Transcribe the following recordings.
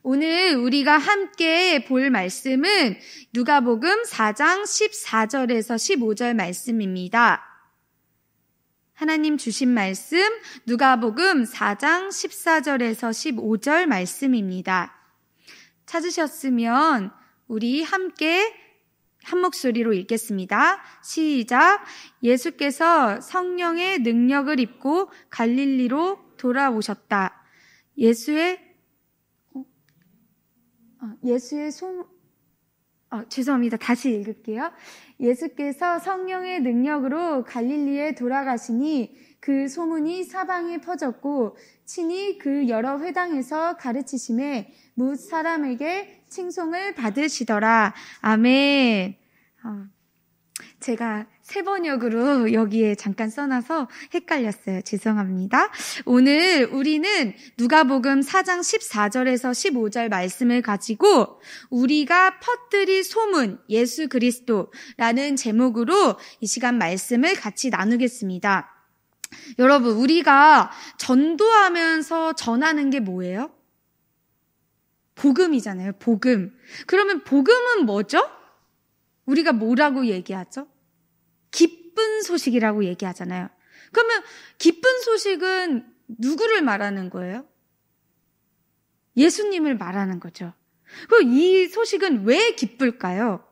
오늘 우리가 함께 볼 말씀은 누가복음 4장 14절에서 15절 말씀입니다. 하나님 주신 말씀 누가복음 4장 14절에서 15절 말씀입니다. 찾으셨으면 우리 함께 한 목소리로 읽겠습니다. 시작. 예수께서 성령의 능력을 입고 갈릴리로 돌아오셨다. 죄송합니다. 다시 읽을게요. 예수께서 성령의 능력으로 갈릴리에 돌아가시니 그 소문이 사방에 퍼졌고 친히 그 여러 회당에서 가르치심에 뭇 사람에게 칭송을 받으시더라. 아멘. 제가 새 번역으로 여기에 잠깐 써놔서 헷갈렸어요. 죄송합니다. 오늘 우리는 누가복음 4장 14절에서 15절 말씀을 가지고 우리가 퍼뜨릴 소문 예수 그리스도라는 제목으로 이 시간 말씀을 같이 나누겠습니다. 여러분, 우리가 전도하면서 전하는 게 뭐예요? 복음이잖아요. 복음. 그러면 복음은 뭐죠? 우리가 뭐라고 얘기하죠? 기쁜 소식이라고 얘기하잖아요. 그러면 기쁜 소식은 누구를 말하는 거예요? 예수님을 말하는 거죠. 그럼 이 소식은 왜 기쁠까요?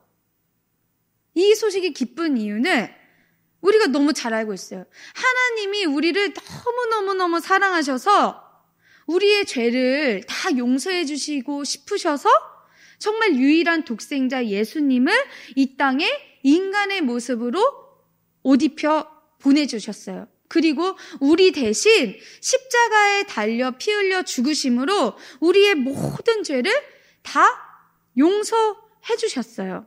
이 소식이 기쁜 이유는 우리가 너무 잘 알고 있어요. 하나님이 우리를 너무너무너무 사랑하셔서 우리의 죄를 다 용서해 주시고 싶으셔서 정말 유일한 독생자 예수님을 이 땅에 인간의 모습으로 옷 입혀 보내주셨어요. 그리고 우리 대신 십자가에 달려 피 흘려 죽으심으로 우리의 모든 죄를 다 용서해 주셨어요.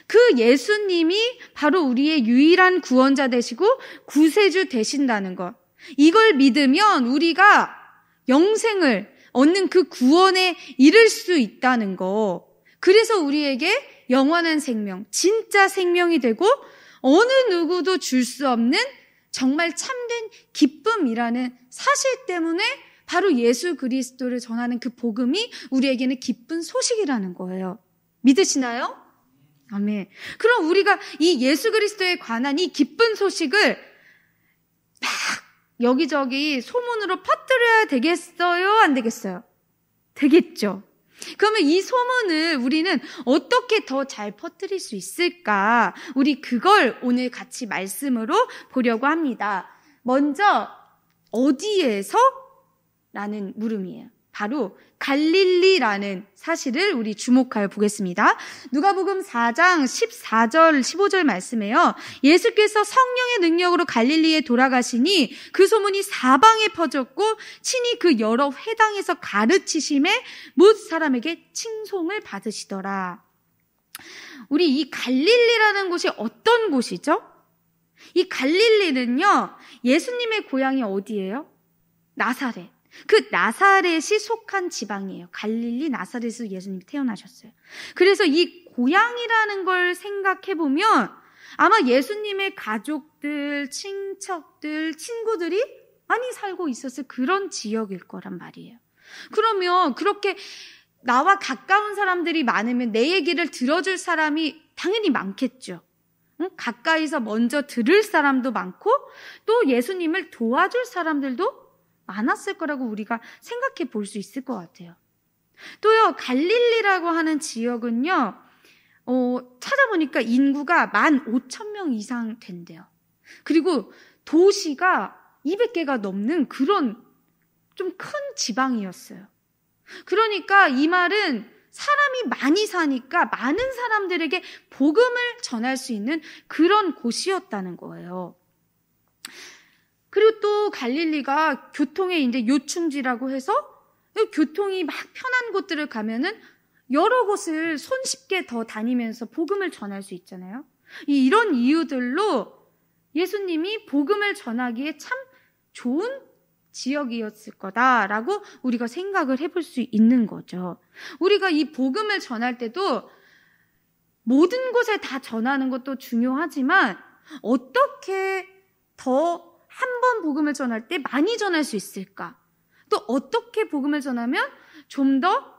그 예수님이 바로 우리의 유일한 구원자 되시고 구세주 되신다는 것. 이걸 믿으면 우리가 영생을 얻는 그 구원에 이를 수 있다는 거. 그래서 우리에게 영원한 생명, 진짜 생명이 되고 어느 누구도 줄 수 없는 정말 참된 기쁨이라는 사실 때문에 바로 예수 그리스도를 전하는 그 복음이 우리에게는 기쁜 소식이라는 거예요. 믿으시나요? 아멘. 그럼 우리가 이 예수 그리스도에 관한 이 기쁜 소식을 막 여기저기 소문으로 퍼뜨려야 되겠어요? 안 되겠어요? 되겠죠. 그러면 이 소문을 우리는 어떻게 더 잘 퍼뜨릴 수 있을까? 우리 그걸 오늘 같이 말씀으로 보려고 합니다. 먼저 어디에서? 라는 물음이에요. 바로 갈릴리라는 사실을 우리 주목하여 보겠습니다. 누가복음 4장 14절 15절 말씀에요. 예수께서 성령의 능력으로 갈릴리에 돌아가시니 그 소문이 사방에 퍼졌고 친히 그 여러 회당에서 가르치심에 뭇 사람에게 칭송을 받으시더라. 우리 이 갈릴리라는 곳이 어떤 곳이죠? 이 갈릴리는요, 예수님의 고향이 어디예요? 나사렛. 그 나사렛이 속한 지방이에요. 갈릴리 나사렛에서 예수님이 태어나셨어요. 그래서 이 고향이라는 걸 생각해보면 아마 예수님의 가족들, 친척들, 친구들이 많이 살고 있었을 그런 지역일 거란 말이에요. 그러면 그렇게 나와 가까운 사람들이 많으면 내 얘기를 들어줄 사람이 당연히 많겠죠. 가까이서 먼저 들을 사람도 많고 또 예수님을 도와줄 사람들도 많았을 거라고 우리가 생각해 볼 수 있을 것 같아요. 또요, 갈릴리라고 하는 지역은요, 찾아보니까 인구가 15,000명 이상 된대요. 그리고 도시가 200개가 넘는 그런 좀 큰 지방이었어요. 그러니까 이 말은 사람이 많이 사니까 많은 사람들에게 복음을 전할 수 있는 그런 곳이었다는 거예요. 그리고 또 갈릴리가 교통의 이제 요충지라고 해서 교통이 막 편한 곳들을 가면은 여러 곳을 손쉽게 더 다니면서 복음을 전할 수 있잖아요. 이런 이유들로 예수님이 복음을 전하기에 참 좋은 지역이었을 거다라고 우리가 생각을 해볼 수 있는 거죠. 우리가 이 복음을 전할 때도 모든 곳에 다 전하는 것도 중요하지만 어떻게 더 한 번 복음을 전할 때 많이 전할 수 있을까? 또 어떻게 복음을 전하면 좀 더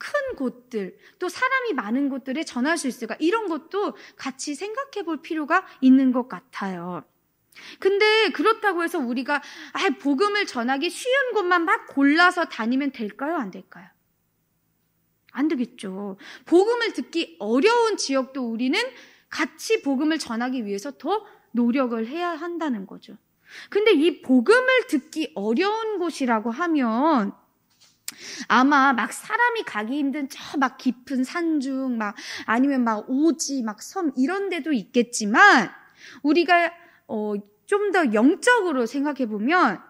큰 곳들, 또 사람이 많은 곳들에 전할 수 있을까? 이런 것도 같이 생각해 볼 필요가 있는 것 같아요. 근데 그렇다고 해서 우리가 복음을 전하기 쉬운 곳만 막 골라서 다니면 될까요? 안 될까요? 안 되겠죠. 복음을 듣기 어려운 지역도 우리는 같이 복음을 전하기 위해서 더 노력을 해야 한다는 거죠. 근데 이 복음을 듣기 어려운 곳이라고 하면 아마 막 사람이 가기 힘든 저 막 깊은 산중 막 아니면 막 오지 막 섬 이런 데도 있겠지만 우리가 좀 더 영적으로 생각해 보면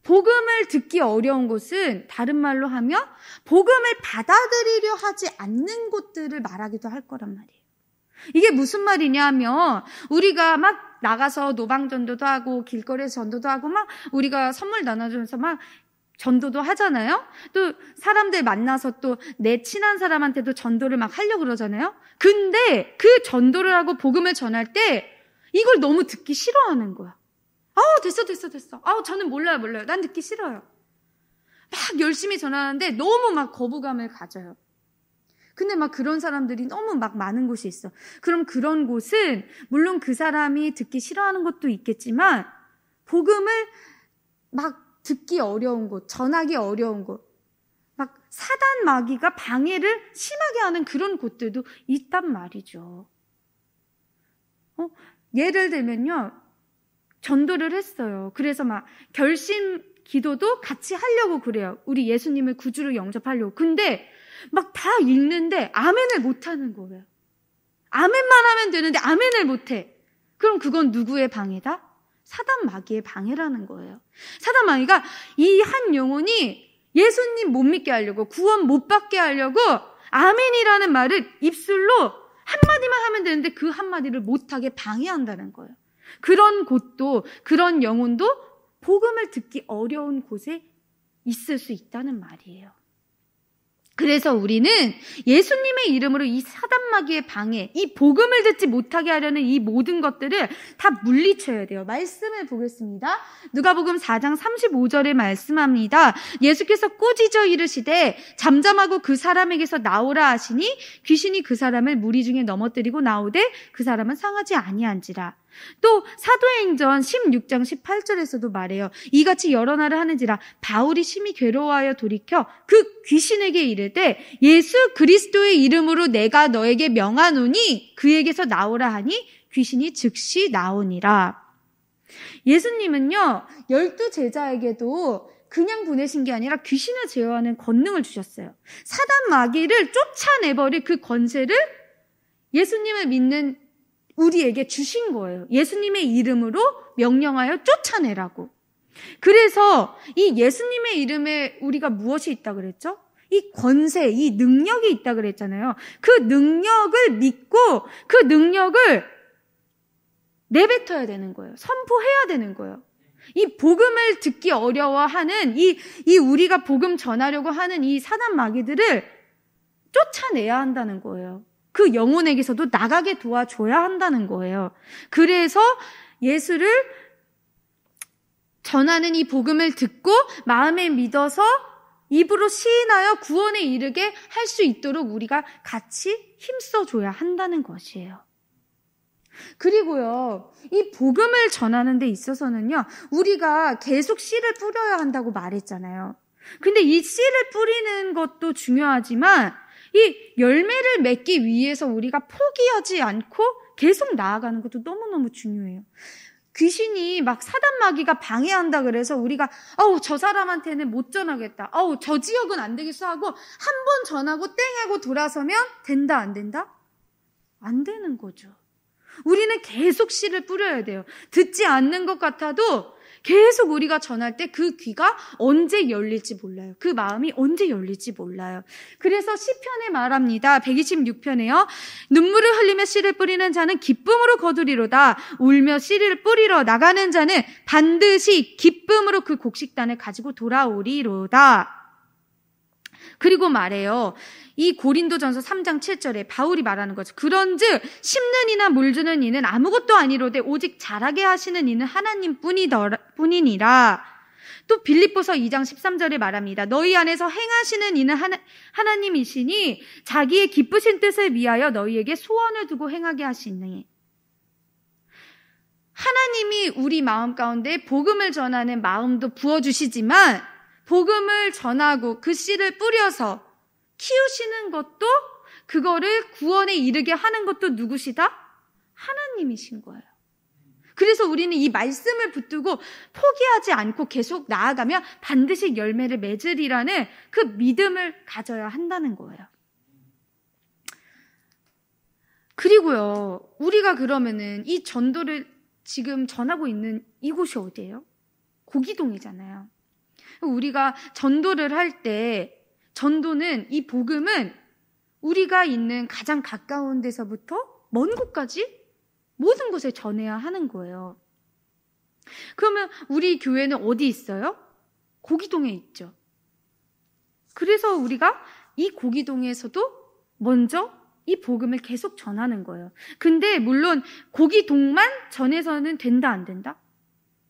복음을 듣기 어려운 곳은 다른 말로 하면 복음을 받아들이려 하지 않는 곳들을 말하기도 할 거란 말이에요. 이게 무슨 말이냐 하면 우리가 막 나가서 노방전도도 하고 길거리에서 전도도 하고 막 우리가 선물 나눠주면서 막 전도도 하잖아요. 또 사람들 만나서 또 내 친한 사람한테도 전도를 막 하려고 그러잖아요. 근데 그 전도를 하고 복음을 전할 때 이걸 너무 듣기 싫어하는 거야. 됐어. 저는 몰라요. 난 듣기 싫어요. 막 열심히 전하는데 너무 막 거부감을 가져요. 근데 막 그런 사람들이 너무 막 많은 곳이 있어. 그럼 그런 곳은 물론 그 사람이 듣기 싫어하는 것도 있겠지만 복음을 막 듣기 어려운 곳, 전하기 어려운 곳, 막 사단 마귀가 방해를 심하게 하는 그런 곳들도 있단 말이죠. 예를 들면요, 전도를 했어요. 그래서 막 결심 기도도 같이 하려고 그래요. 우리 예수님을 구주로 영접하려고. 근데 막 다 읽는데 아멘을 못하는 거예요. 아멘만 하면 되는데 아멘을 못해. 그럼 그건 누구의 방해다? 사단 마귀의 방해라는 거예요. 사단 마귀가 이 한 영혼이 예수님 못 믿게 하려고, 구원 못 받게 하려고 아멘이라는 말을 입술로 한마디만 하면 되는데 그 한마디를 못하게 방해한다는 거예요. 그런 곳도, 그런 영혼도 복음을 듣기 어려운 곳에 있을 수 있다는 말이에요. 그래서 우리는 예수님의 이름으로 이 사단 마귀의 방해, 이 복음을 듣지 못하게 하려는 이 모든 것들을 다 물리쳐야 돼요. 말씀을 보겠습니다. 누가복음 4장 35절에 말씀합니다. 예수께서 꾸짖어 이르시되 잠잠하고 그 사람에게서 나오라 하시니 귀신이 그 사람을 무리 중에 넘어뜨리고 나오되 그 사람은 상하지 아니한지라. 또 사도행전 16장 18절에서도 말해요. 이같이 여러 날을 하는지라 바울이 심히 괴로워하여 돌이켜 그 귀신에게 이르되 예수 그리스도의 이름으로 내가 너에게 명하노니 그에게서 나오라 하니 귀신이 즉시 나오니라. 예수님은요 12 제자에게도 그냥 보내신 게 아니라 귀신을 제어하는 권능을 주셨어요. 사단 마귀를 쫓아내버릴 그 권세를 예수님을 믿는 우리에게 주신 거예요. 예수님의 이름으로 명령하여 쫓아내라고. 그래서 이 예수님의 이름에 우리가 무엇이 있다 그랬죠? 이 권세, 이 능력이 있다 그랬잖아요. 그 능력을 믿고 그 능력을 내뱉어야 되는 거예요. 선포해야 되는 거예요. 이 복음을 듣기 어려워하는 이 우리가 복음 전하려고 하는 이 사단 마귀들을 쫓아내야 한다는 거예요. 그 영혼에게서도 나가게 도와줘야 한다는 거예요. 그래서 예수를 전하는 이 복음을 듣고 마음에 믿어서 입으로 시인하여 구원에 이르게 할 수 있도록 우리가 같이 힘써줘야 한다는 것이에요. 그리고요, 이 복음을 전하는 데 있어서는요, 우리가 계속 씨를 뿌려야 한다고 말했잖아요. 근데 이 씨를 뿌리는 것도 중요하지만 이 열매를 맺기 위해서 우리가 포기하지 않고 계속 나아가는 것도 너무너무 중요해요. 귀신이 막 사단 마귀가 방해한다 그래서 우리가 저 사람한테는 못 전하겠다. 저 지역은 안 되겠어 하고 한 번 전하고 땡 하고 돌아서면 된다 안 된다? 안 되는 거죠. 우리는 계속 씨를 뿌려야 돼요. 듣지 않는 것 같아도 계속 우리가 전할 때 그 귀가 언제 열릴지 몰라요. 그 마음이 언제 열릴지 몰라요. 그래서 시편에 말합니다. 126편에요. 눈물을 흘리며 씨를 뿌리는 자는 기쁨으로 거두리로다. 울며 씨를 뿌리러 나가는 자는 반드시 기쁨으로 그 곡식단을 가지고 돌아오리로다. 그리고 말해요. 이 고린도전서 3장 7절에 바울이 말하는 거죠. 그런즉 심는 이나 물주는 이는 아무것도 아니로되 오직 자라게 하시는 이는 하나님 뿐이니라. 또 빌립보서 2장 13절에 말합니다. 너희 안에서 행하시는 이는 하나님이시니 자기의 기쁘신 뜻을 위하여 너희에게 소원을 두고 행하게 하시니. 하나님이 우리 마음 가운데 복음을 전하는 마음도 부어주시지만 복음을 전하고 그 씨를 뿌려서 키우시는 것도, 그거를 구원에 이르게 하는 것도 누구시다? 하나님이신 거예요. 그래서 우리는 이 말씀을 붙들고 포기하지 않고 계속 나아가면 반드시 열매를 맺으리라는 그 믿음을 가져야 한다는 거예요. 그리고요, 우리가 그러면은 이 전도를 지금 전하고 있는 이곳이 어디예요? 고기동이잖아요. 우리가 전도를 할 때, 전도는, 이 복음은 우리가 있는 가장 가까운 데서부터 먼 곳까지 모든 곳에 전해야 하는 거예요. 그러면 우리 교회는 어디 있어요? 고기동에 있죠. 그래서 우리가 이 고기동에서도 먼저 이 복음을 계속 전하는 거예요. 근데 물론 고기동만 전해서는 된다, 안 된다?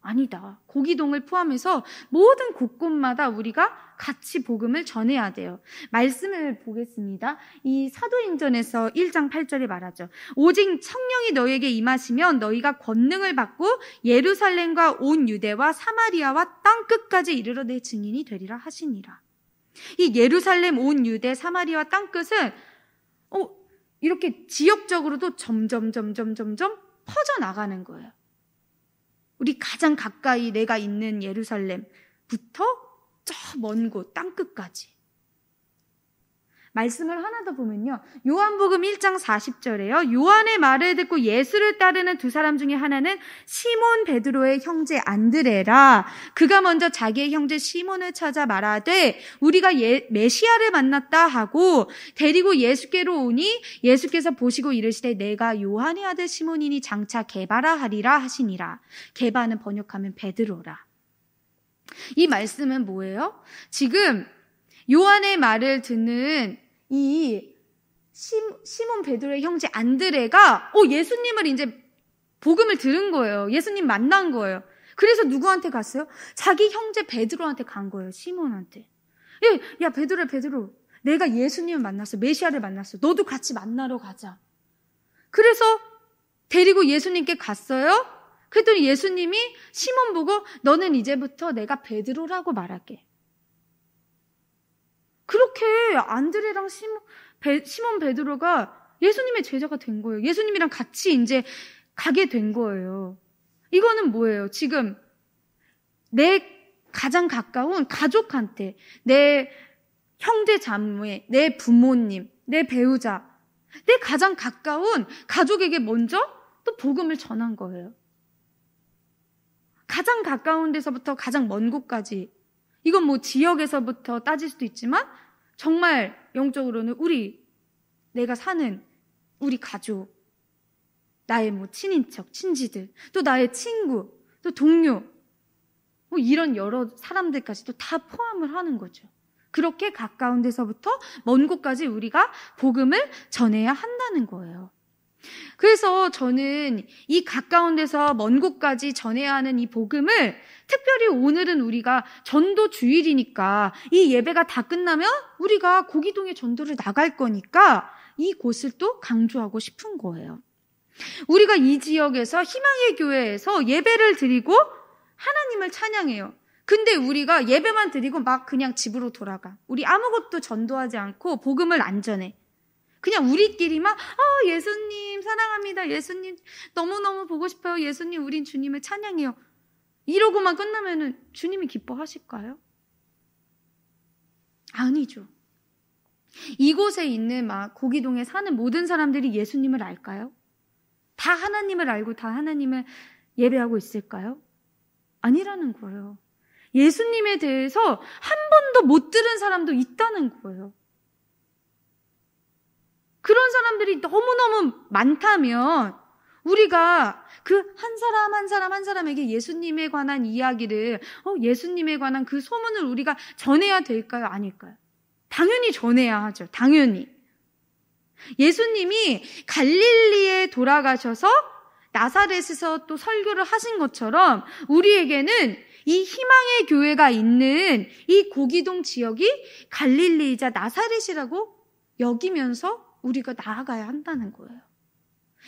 아니다. 고기동을 포함해서 모든 곳곳마다 우리가 같이 복음을 전해야 돼요. 말씀을 보겠습니다. 이 사도행전에서 1장 8절에 말하죠. 오직 성령이 너희에게 임하시면 너희가 권능을 받고 예루살렘과 온 유대와 사마리아와 땅 끝까지 이르러 내 증인이 되리라 하시니라. 이 예루살렘, 온 유대, 사마리아와 땅 끝은 이렇게 지역적으로도 점점 퍼져나가는 거예요. 우리 가장 가까이 내가 있는 예루살렘부터 저 먼 곳 땅끝까지. 말씀을 하나 더 보면요, 요한복음 1장 40절에요. 요한의 말을 듣고 예수를 따르는 두 사람 중에 하나는 시몬 베드로의 형제 안드레라. 그가 먼저 자기의 형제 시몬을 찾아 말하되 우리가 메시아를 만났다 하고 데리고 예수께로 오니 예수께서 보시고 이르시되 내가 요한의 아들 시몬이니 장차 게바라 하리라 하시니라. 게바는 번역하면 베드로라. 이 말씀은 뭐예요? 지금 요한의 말을 듣는 이 시몬 베드로의 형제 안드레가 예수님을 이제 복음을 들은 거예요. 예수님 만난 거예요. 그래서 누구한테 갔어요? 자기 형제 베드로한테 간 거예요. 시몬한테. 야 베드로, 내가 예수님을 만났어. 메시아를 만났어. 너도 같이 만나러 가자. 그래서 데리고 예수님께 갔어요. 그랬더니 예수님이 시몬 보고 너는 이제부터 내가 베드로라고 말할게. 그렇게 안드레랑 시몬 베드로가 예수님의 제자가 된 거예요. 예수님이랑 같이 이제 가게 된 거예요. 이거는 뭐예요? 지금 내 가장 가까운 가족한테, 내 형제 자매, 내 부모님, 내 배우자, 내 가장 가까운 가족에게 먼저 또 복음을 전한 거예요. 가장 가까운 데서부터 가장 먼 곳까지. 이건 뭐 지역에서부터 따질 수도 있지만 정말 영적으로는 내가 사는 우리 가족, 나의 뭐 친인척, 친지들, 또 나의 친구, 또 동료, 뭐 이런 여러 사람들까지도 다 포함을 하는 거죠. 그렇게 가까운 데서부터 먼 곳까지 우리가 복음을 전해야 한다는 거예요. 그래서 저는 이 가까운 데서 먼 곳까지 전해야 하는 이 복음을, 특별히 오늘은 우리가 전도 주일이니까 이 예배가 다 끝나면 우리가 고기동에 전도를 나갈 거니까 이 곳을 또 강조하고 싶은 거예요. 우리가 이 지역에서 희망의 교회에서 예배를 드리고 하나님을 찬양해요. 근데 우리가 예배만 드리고 막 그냥 집으로 돌아가. 우리 아무것도 전도하지 않고 복음을 안 전해. 그냥 우리끼리만 예수님 사랑합니다. 예수님 너무너무 보고 싶어요. 예수님 우린 주님을 찬양해요. 이러고만 끝나면은 주님이 기뻐하실까요? 아니죠. 이곳에 있는 막 고기동에 사는 모든 사람들이 예수님을 알까요? 다 하나님을 알고 다 하나님을 예배하고 있을까요? 아니라는 거예요. 예수님에 대해서 한 번도 못 들은 사람도 있다는 거예요. 그런 사람들이 너무너무 많다면 우리가 그 한 사람에게 예수님에 관한 이야기를, 예수님에 관한 그 소문을 우리가 전해야 될까요? 아닐까요? 당연히 전해야 하죠. 당연히. 예수님이 갈릴리에 돌아가셔서 나사렛에서 또 설교를 하신 것처럼 우리에게는 이 희망의 교회가 있는 이 고기동 지역이 갈릴리이자 나사렛이라고 여기면서 우리가 나아가야 한다는 거예요.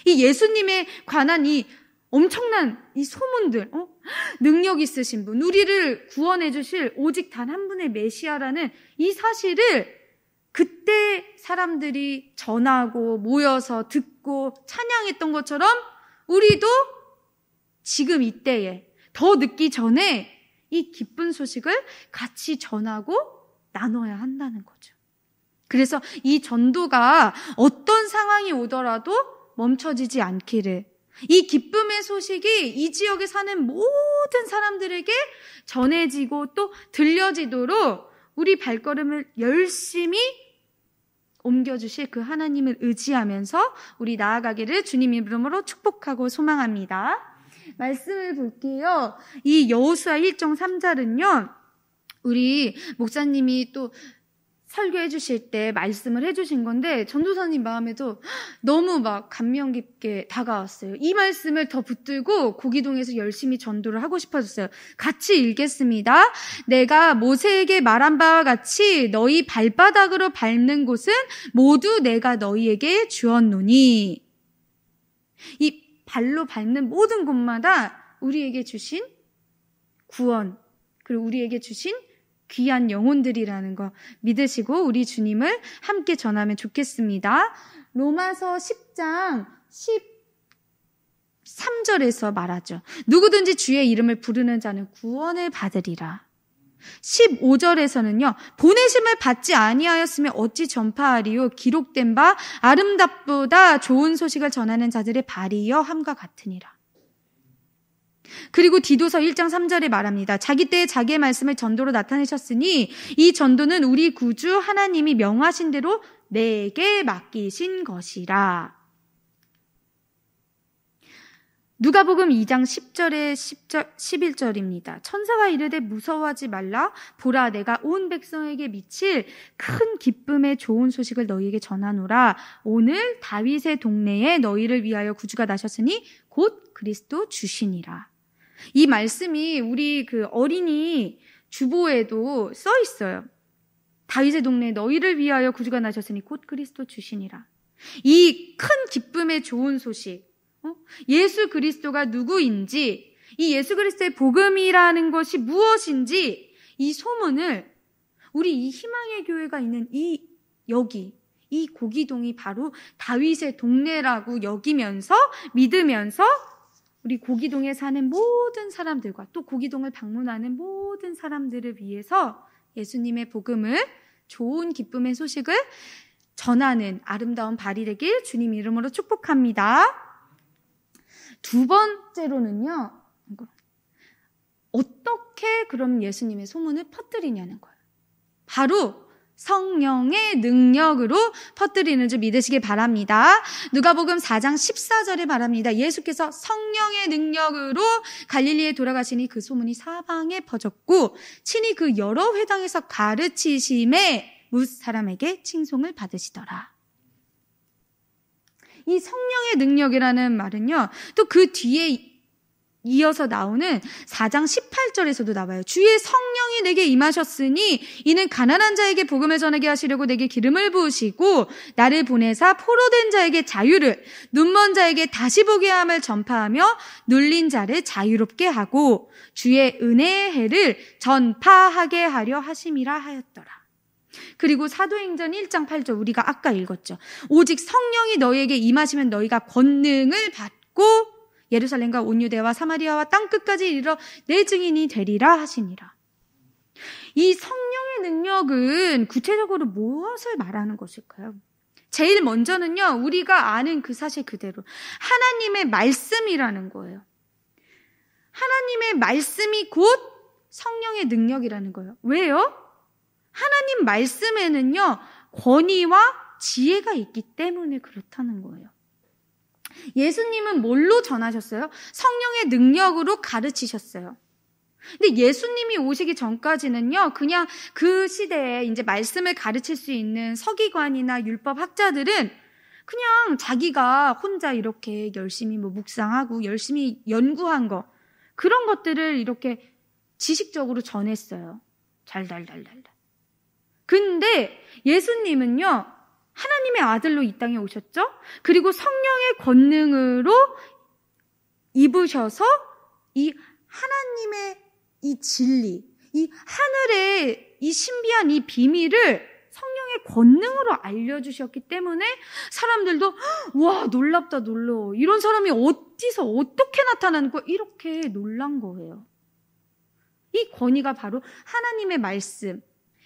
이 예수님에 관한 이 엄청난 이 소문들, 능력 있으신 분, 우리를 구원해 주실 오직 단 한 분의 메시아라는 이 사실을 그때 사람들이 전하고 모여서 듣고 찬양했던 것처럼 우리도 지금 이때에 더 늦기 전에 이 기쁜 소식을 같이 전하고 나눠야 한다는 거죠. 그래서 이 전도가 어떤 상황이 오더라도 멈춰지지 않기를, 이 기쁨의 소식이 이 지역에 사는 모든 사람들에게 전해지고 또 들려지도록 우리 발걸음을 열심히 옮겨주실 그 하나님을 의지하면서 우리 나아가기를 주님 이름으로 축복하고 소망합니다. 말씀을 볼게요. 이 여호수아 1장 3절은요, 우리 목사님이 또 설교해 주실 때 말씀을 해 주신 건데 전도사님 마음에도 너무 막 감명 깊게 다가왔어요. 이 말씀을 더 붙들고 고기동에서 열심히 전도를 하고 싶어졌어요. 같이 읽겠습니다. 내가 모세에게 말한 바와 같이 너희 발바닥으로 밟는 곳은 모두 내가 너희에게 주었노니. 이 발로 밟는 모든 곳마다 우리에게 주신 구원, 그리고 우리에게 주신 귀한 영혼들이라는 거 믿으시고 우리 주님을 함께 전하면 좋겠습니다. 로마서 10장 13절에서 말하죠. 누구든지 주의 이름을 부르는 자는 구원을 받으리라. 15절에서는요. 보내심을 받지 아니하였으면 어찌 전파하리요. 기록된 바 아름답보다 좋은 소식을 전하는 자들의 발이여 함과 같으니라. 그리고 디도서 1장 3절에 말합니다. 자기 때에 자기의 말씀을 전도로 나타내셨으니 이 전도는 우리 구주 하나님이 명하신 대로 내게 맡기신 것이라. 누가복음 2장 10절에 11절입니다. 천사가 이르되 무서워하지 말라. 보라, 내가 온 백성에게 미칠 큰 기쁨의 좋은 소식을 너희에게 전하노라. 오늘 다윗의 동네에 너희를 위하여 구주가 나셨으니 곧 그리스도 주시니라. 이 말씀이 우리 그 어린이 주보에도 써 있어요. 다윗의 동네에 너희를 위하여 구주가 나셨으니 곧 그리스도 주시니라. 이 큰 기쁨의 좋은 소식, 예수 그리스도가 누구인지, 이 예수 그리스도의 복음이라는 것이 무엇인지, 이 소문을 우리 이 희망의 교회가 있는 이 고기동이 바로 다윗의 동네라고 여기면서 믿으면서 우리 고기동에 사는 모든 사람들과 또 고기동을 방문하는 모든 사람들을 위해서 예수님의 복음을, 좋은 기쁨의 소식을 전하는 아름다운 발이 되길 주님 이름으로 축복합니다. 두 번째로는요, 어떻게 그럼 예수님의 소문을 퍼뜨리냐는 거예요. 바로 성령의 능력으로 퍼뜨리는 줄 믿으시기 바랍니다. 누가복음 4장 14절에 말합니다. 예수께서 성령의 능력으로 갈릴리에 돌아가시니 그 소문이 사방에 퍼졌고 친히 그 여러 회당에서 가르치심에 뭇 사람에게 칭송을 받으시더라. 이 성령의 능력이라는 말은요, 또 그 뒤에 이어서 나오는 4장 18절에서도 나와요. 주의 성령이 내게 임하셨으니 이는 가난한 자에게 복음을 전하게 하시려고 내게 기름을 부으시고 나를 보내사 포로된 자에게 자유를, 눈먼 자에게 다시 보게 함을 전파하며 눌린 자를 자유롭게 하고 주의 은혜의 해를 전파하게 하려 하심이라 하였더라. 그리고 사도행전 1장 8절 우리가 아까 읽었죠. 오직 성령이 너희에게 임하시면 너희가 권능을 받고 예루살렘과 온 유대와 사마리아와 땅끝까지 이르러 내 증인이 되리라 하시니라. 이 성령의 능력은 구체적으로 무엇을 말하는 것일까요? 제일 먼저는요, 우리가 아는 그 사실 그대로 하나님의 말씀이라는 거예요. 하나님의 말씀이 곧 성령의 능력이라는 거예요. 왜요? 하나님 말씀에는요, 권위와 지혜가 있기 때문에 그렇다는 거예요. 예수님은 뭘로 전하셨어요? 성령의 능력으로 가르치셨어요. 근데 예수님이 오시기 전까지는요, 그냥 그 시대에 이제 말씀을 가르칠 수 있는 서기관이나 율법 학자들은 그냥 자기가 혼자 이렇게 열심히 묵상하고 열심히 연구한 거, 그런 것들을 이렇게 지식적으로 전했어요. 달달달달. 근데 예수님은요, 하나님의 아들로 이 땅에 오셨죠? 그리고 성령의 권능으로 입으셔서 이 하나님의 이 진리, 이 하늘의 이 신비한 이 비밀을 성령의 권능으로 알려주셨기 때문에 사람들도 와, 놀랍다, 놀라워. 이런 사람이 어디서 어떻게 나타나는 거야? 이렇게 놀란 거예요. 이 권위가 바로 하나님의 말씀,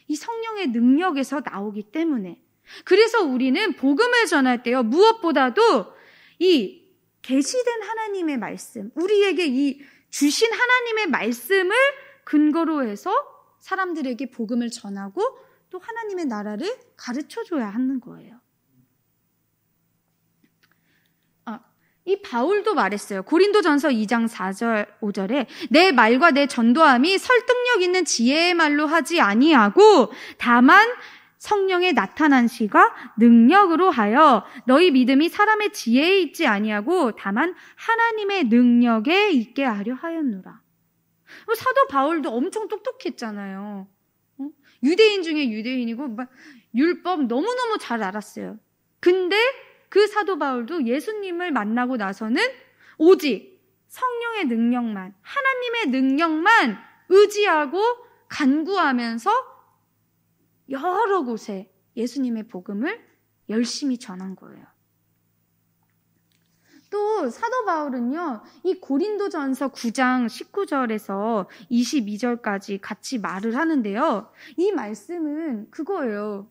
이 성령의 능력에서 나오기 때문에. 그래서 우리는 복음을 전할 때요, 무엇보다도 이 계시된 하나님의 말씀, 우리에게 이 주신 하나님의 말씀을 근거로 해서 사람들에게 복음을 전하고 또 하나님의 나라를 가르쳐줘야 하는 거예요. 이 바울도 말했어요. 고린도전서 2장 4절 5절에 내 말과 내 전도함이 설득력 있는 지혜의 말로 하지 아니하고 다만 성령의 나타난 시가 능력으로 하여 너희 믿음이 사람의 지혜에 있지 아니하고 다만 하나님의 능력에 있게 하려 하였노라. 사도 바울도 엄청 똑똑했잖아요. 유대인 중에 유대인이고 막 율법 너무너무 잘 알았어요. 근데 그 사도 바울도 예수님을 만나고 나서는 오직 성령의 능력만, 하나님의 능력만 의지하고 간구하면서 여러 곳에 예수님의 복음을 열심히 전한 거예요. 또 사도 바울은요, 이 고린도전서 9장 19절에서 22절까지 같이 말을 하는데요. 이 말씀은 그거예요.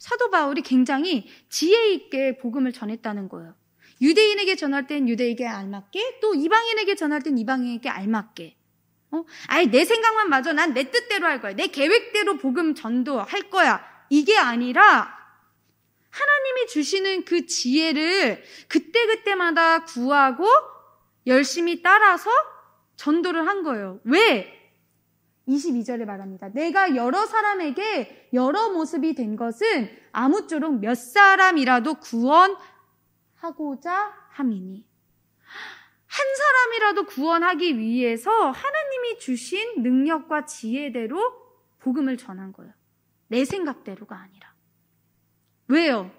사도 바울이 굉장히 지혜 있게 복음을 전했다는 거예요. 유대인에게 전할 땐 유대인에게 알맞게, 또 이방인에게 전할 땐 이방인에게 알맞게. 아예 내 생각만 맞아. 난 내 뜻대로 할 거야. 내 계획대로 복음 전도할 거야. 이게 아니라 하나님이 주시는 그 지혜를 그때그때마다 구하고 열심히 따라서 전도를 한 거예요. 왜? 22절에 말합니다. 내가 여러 사람에게 여러 모습이 된 것은 아무쪼록 몇 사람이라도 구원하고자 함이니. 한 사람이라도 구원하기 위해서 하나님이 주신 능력과 지혜대로 복음을 전한 거예요. 내 생각대로가 아니라. 왜요?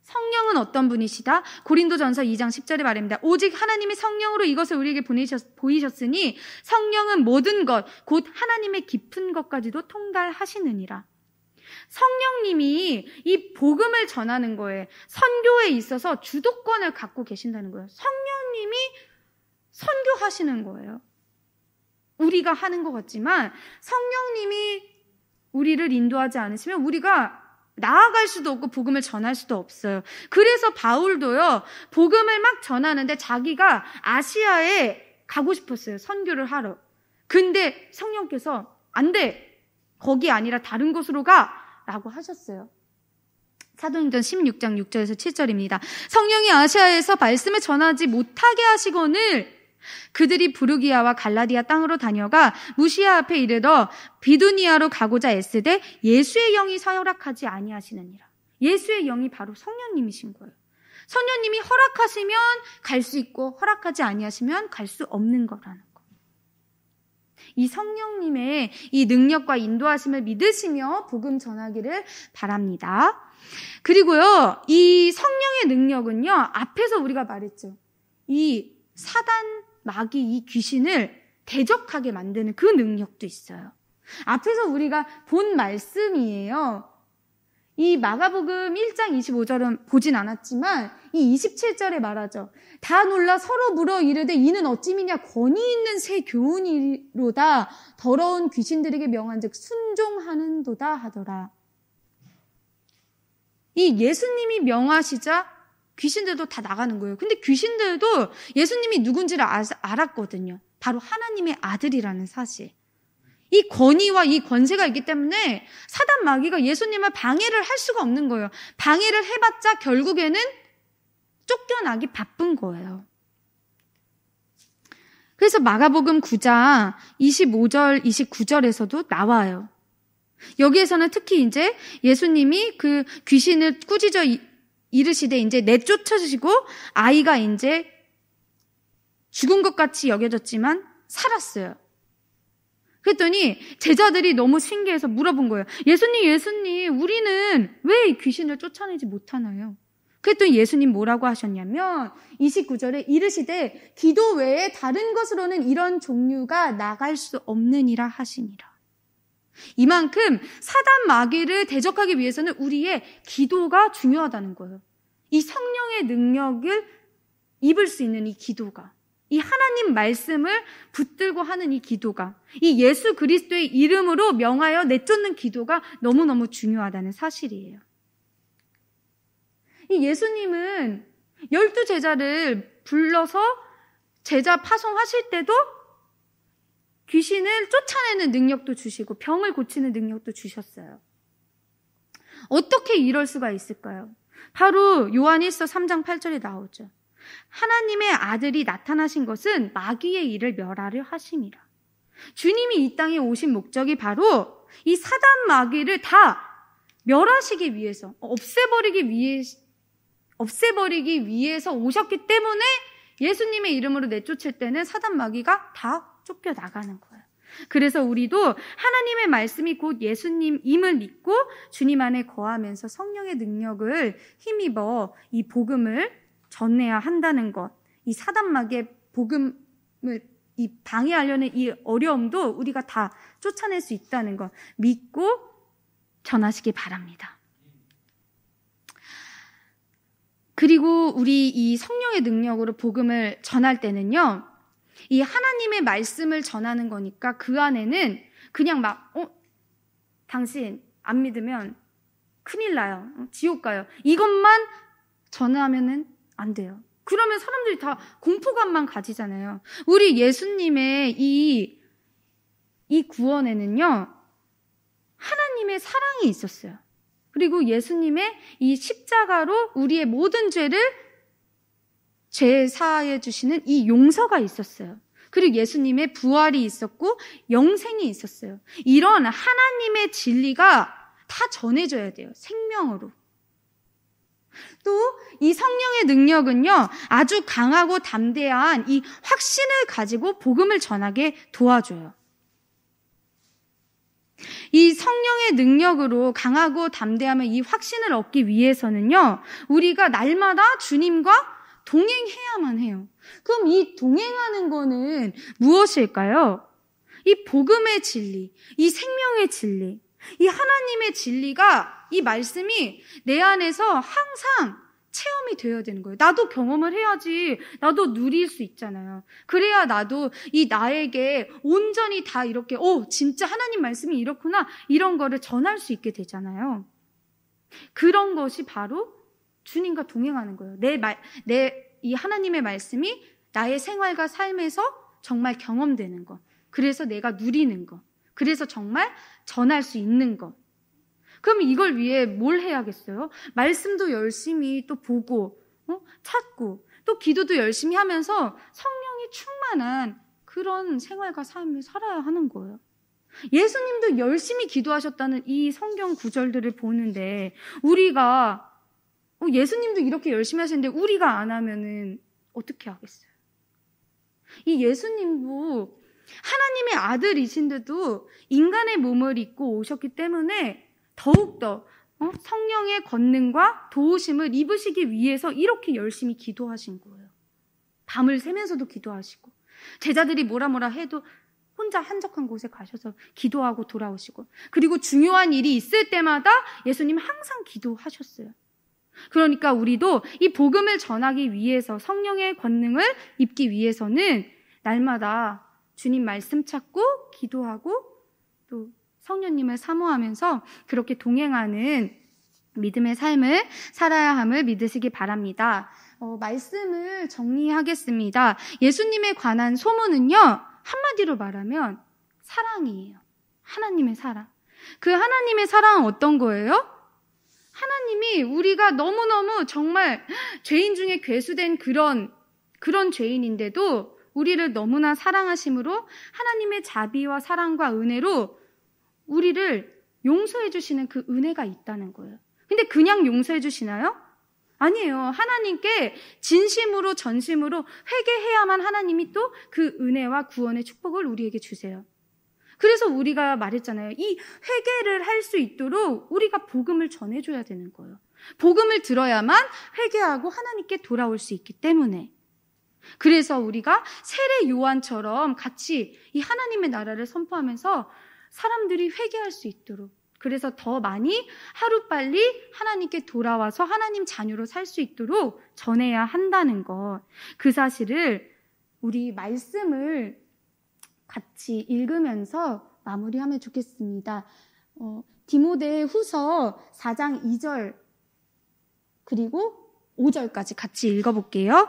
성령은 어떤 분이시다? 고린도전서 2장 10절에 말합니다. 오직 하나님이 성령으로 이것을 우리에게 보이셨으니 성령은 모든 것, 곧 하나님의 깊은 것까지도 통달하시느니라. 성령님이 이 복음을 전하는 거에 선교에 있어서 주도권을 갖고 계신다는 거예요. 성령님이 선교하시는 거예요. 우리가 하는 것 같지만 성령님이 우리를 인도하지 않으시면 우리가 나아갈 수도 없고 복음을 전할 수도 없어요. 그래서 바울도요, 복음을 막 전하는데 자기가 아시아에 가고 싶었어요. 선교를 하러. 근데 성령께서 안 돼. 거기 아니라 다른 곳으로 가. 라고 하셨어요. 사도행전 16장 6절에서 7절입니다. 성령이 아시아에서 말씀을 전하지 못하게 하시거늘 그들이 부르기아와 갈라디아 땅으로 다녀가 무시아 앞에 이르러 비두니아로 가고자 애쓰되 예수의 영이 허락하지 아니하시느니라. 예수의 영이 바로 성령님이신 거예요. 성령님이 허락하시면 갈 수 있고 허락하지 아니하시면 갈 수 없는 거라는 거. 이 성령님의 이 능력과 인도하심을 믿으시며 복음 전하기를 바랍니다. 그리고요, 이 성령의 능력은요, 앞에서 우리가 말했죠. 이 사단, 마귀, 이 귀신을 대적하게 만드는 그 능력도 있어요. 앞에서 우리가 본 말씀이에요. 이 마가복음 1장 25절은 보진 않았지만 이 27절에 말하죠. 다 놀라 서로 물어 이르되 이는 어찌 미냐 권위 있는 새 교훈이로다. 더러운 귀신들에게 명한즉 순종하는도다 하더라. 이 예수님이 명하시자 귀신들도 다 나가는 거예요. 근데 귀신들도 예수님이 누군지를 알았거든요. 바로 하나님의 아들이라는 사실. 이 권위와 이 권세가 있기 때문에 사단 마귀가 예수님을 방해를 할 수가 없는 거예요. 방해를 해봤자 결국에는 쫓겨나기 바쁜 거예요. 그래서 마가복음 9장 25절, 29절에서도 나와요. 여기에서는 특히 이제 예수님이 그 귀신을 꾸짖어 이르시되 이제 내쫓으시고 아이가 이제 죽은 것 같이 여겨졌지만 살았어요. 그랬더니 제자들이 너무 신기해서 물어본 거예요. 예수님, 우리는 왜 이 귀신을 쫓아내지 못하나요? 그랬더니 예수님 뭐라고 하셨냐면 29절에 이르시되 기도 외에 다른 것으로는 이런 종류가 나갈 수 없느니라 하시니라. 이만큼 사단 마귀를 대적하기 위해서는 우리의 기도가 중요하다는 거예요. 이 성령의 능력을 입을 수 있는 이 기도가, 이 하나님 말씀을 붙들고 하는 이 기도가, 이 예수 그리스도의 이름으로 명하여 내쫓는 기도가 너무너무 중요하다는 사실이에요. 이 예수님은 12제자를 불러서 제자 파송하실 때도 귀신을 쫓아내는 능력도 주시고 병을 고치는 능력도 주셨어요. 어떻게 이럴 수가 있을까요? 바로 요한일서 3장 8절에 나오죠. 하나님의 아들이 나타나신 것은 마귀의 일을 멸하려 하심이라. 주님이 이 땅에 오신 목적이 바로 이 사단 마귀를 다 멸하시기 위해서, 없애버리기 위해서 오셨기 때문에 예수님의 이름으로 내쫓을 때는 사단 마귀가 다 쫓겨나가는 거예요. 그래서 우리도 하나님의 말씀이 곧 예수님임을 믿고 주님 안에 거하면서 성령의 능력을 힘입어 이 복음을 전해야 한다는 것, 이 사단 마귀의 복음을 이 방해하려는 이 어려움도 우리가 다 쫓아낼 수 있다는 것 믿고 전하시기 바랍니다. 그리고 우리 이 성령의 능력으로 복음을 전할 때는요, 이 하나님의 말씀을 전하는 거니까 그 안에는 그냥 막 당신 안 믿으면 큰일 나요. 지옥 가요. 이것만 전하면은 안 돼요. 그러면 사람들이 다 공포감만 가지잖아요. 우리 예수님의 이 구원에는요, 하나님의 사랑이 있었어요. 그리고 예수님의 이 십자가로 우리의 모든 죄 사해 주시는 이 용서가 있었어요. 그리고 예수님의 부활이 있었고 영생이 있었어요. 이런 하나님의 진리가 다 전해져야 돼요. 생명으로. 또 이 성령의 능력은요, 아주 강하고 담대한 이 확신을 가지고 복음을 전하게 도와줘요. 이 성령의 능력으로 강하고 담대하면 이 확신을 얻기 위해서는요, 우리가 날마다 주님과 동행해야만 해요. 그럼 이 동행하는 거는 무엇일까요? 이 복음의 진리, 이 생명의 진리, 이 하나님의 진리가, 이 말씀이 내 안에서 항상 체험이 되어야 되는 거예요. 나도 경험을 해야지 나도 누릴 수 있잖아요. 그래야 나도 이 나에게 온전히 다 이렇게 진짜 하나님 말씀이 이렇구나, 이런 거를 전할 수 있게 되잖아요. 그런 것이 바로 주님과 동행하는 거예요. 이 하나님의 말씀이 나의 생활과 삶에서 정말 경험되는 것, 그래서 내가 누리는 것, 그래서 정말 전할 수 있는 것. 그럼 이걸 위해 뭘 해야겠어요? 말씀도 열심히 또 보고 찾고 또 기도도 열심히 하면서 성령이 충만한 그런 생활과 삶을 살아야 하는 거예요. 예수님도 열심히 기도하셨다는 이 성경 구절들을 보는데 우리가 예수님도 이렇게 열심히 하시는데 우리가 안 하면은 어떻게 하겠어요? 이 예수님도 하나님의 아들이신데도 인간의 몸을 입고 오셨기 때문에 더욱더 성령의 권능과 도우심을 입으시기 위해서 이렇게 열심히 기도하신 거예요. 밤을 새면서도 기도하시고 제자들이 뭐라 해도 혼자 한적한 곳에 가셔서 기도하고 돌아오시고, 그리고 중요한 일이 있을 때마다 예수님 항상 기도하셨어요. 그러니까 우리도 이 복음을 전하기 위해서 성령의 권능을 입기 위해서는 날마다 주님 말씀 찾고 기도하고 또 성령님을 사모하면서 그렇게 동행하는 믿음의 삶을 살아야 함을 믿으시기 바랍니다. 말씀을 정리하겠습니다. 예수님에 관한 소문은요, 한마디로 말하면 사랑이에요. 하나님의 사랑. 그 하나님의 사랑은 어떤 거예요? 하나님이 우리가 너무너무 정말 죄인 중에 괴수된 그런 죄인인데도 우리를 너무나 사랑하심으로 하나님의 자비와 사랑과 은혜로 우리를 용서해 주시는 그 은혜가 있다는 거예요. 근데 그냥 용서해 주시나요? 아니에요. 하나님께 진심으로 전심으로 회개해야만 하나님이 또 그 은혜와 구원의 축복을 우리에게 주세요. 그래서 우리가 말했잖아요. 이 회개를 할 수 있도록 우리가 복음을 전해줘야 되는 거예요. 복음을 들어야만 회개하고 하나님께 돌아올 수 있기 때문에. 그래서 우리가 세례 요한처럼 같이 이 하나님의 나라를 선포하면서 사람들이 회개할 수 있도록, 그래서 더 많이 하루빨리 하나님께 돌아와서 하나님 자녀로 살 수 있도록 전해야 한다는 것. 그 사실을 우리 말씀을 같이 읽으면서 마무리하면 좋겠습니다. 디모데 후서 4장 2절 그리고 5절까지 같이 읽어볼게요.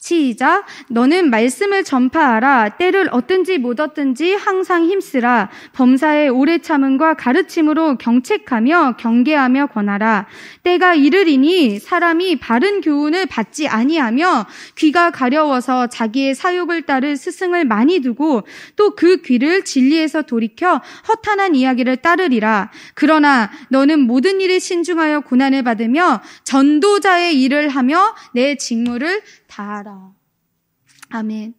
시작. 너는 말씀을 전파하라. 때를 얻든지 못 얻든지 항상 힘쓰라. 범사에 오래 참음과 가르침으로 경책하며 경계하며 권하라. 때가 이르리니 사람이 바른 교훈을 받지 아니하며 귀가 가려워서 자기의 사욕을 따를 스승을 많이 두고 또 그 귀를 진리에서 돌이켜 허탄한 이야기를 따르리라. 그러나 너는 모든 일에 신중하여 고난을 받으며 전도자의 일을 하며 내 직무를 다하라. 아멘.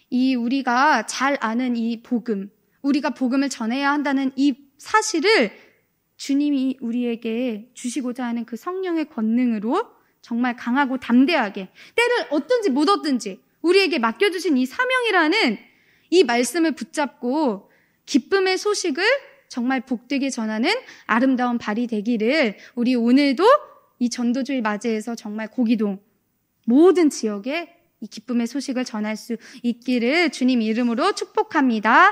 이 우리가 잘 아는 이 복음, 우리가 복음을 전해야 한다는 이 사실을 주님이 우리에게 주시고자 하는 그 성령의 권능으로 정말 강하고 담대하게 때를 얻든지 못 얻든지 우리에게 맡겨주신 이 사명이라는 이 말씀을 붙잡고 기쁨의 소식을 정말 복되게 전하는 아름다운 발이 되기를 우리 오늘도 이 전도주일 맞이해서 정말 고기동 모든 지역에 이 기쁨의 소식을 전할 수 있기를 주님 이름으로 축복합니다.